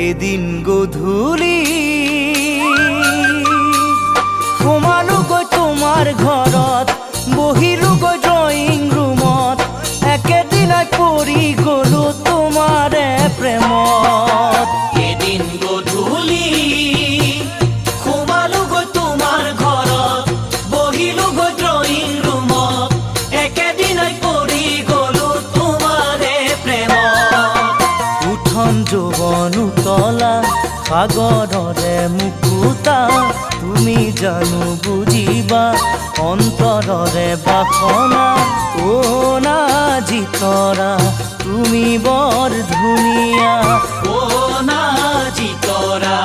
এদিন গধূলি সোমালোগৈ তোমাৰ ঘৰত, বহিলোগৈ ড্ৰয়িং ৰুমত, একেদিনাই পৰি গলো তোমাৰে প্ৰেমত। এদিন গধূলি সোমালোগৈ তোমাৰ ঘৰত, বহিলোগৈ ড্ৰয়িং ৰুমত, একেদিনাই পৰি গলো তোমাৰে প্ৰেমত। উঠন যৌৱন উতলা সাগৰৰে মুকুতা, তুমি জানো বুজিবা অন্তৰৰে বাসনা। অ নাজি তৰা তুমি বৰ ধুনীয়া, ও নাজি তৰা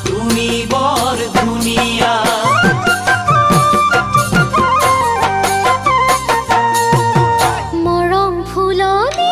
তুমি বৰ ধুনীয়া। মৰম ফুলনি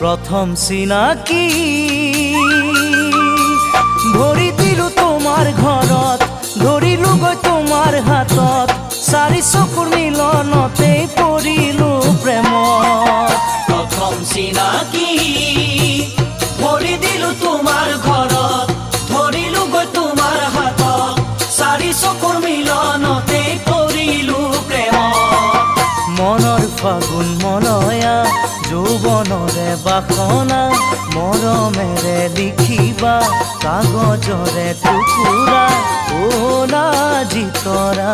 প্ৰথম চিনাকি ভৰি দিলো তোমাৰ ঘৰত, ধৰিলোগৈ তোমাৰ হাতত, চাৰি চকুৰ মিলনতে পৰিলো প্ৰেমত। প্ৰথম চিনাকি ভৰি দিলো তোমাৰ ঘৰত, ধৰিলোগৈ তোমাৰ হাতত, চাৰি চকুৰ মিলনতে পৰিলো প্ৰেমত। মনৰ ফাগুন মলয়া যৌৱনৰে বাসনা, মৰমেৰে লিখিবা কাগজৰে টুকুৰা। অ নাজি তৰা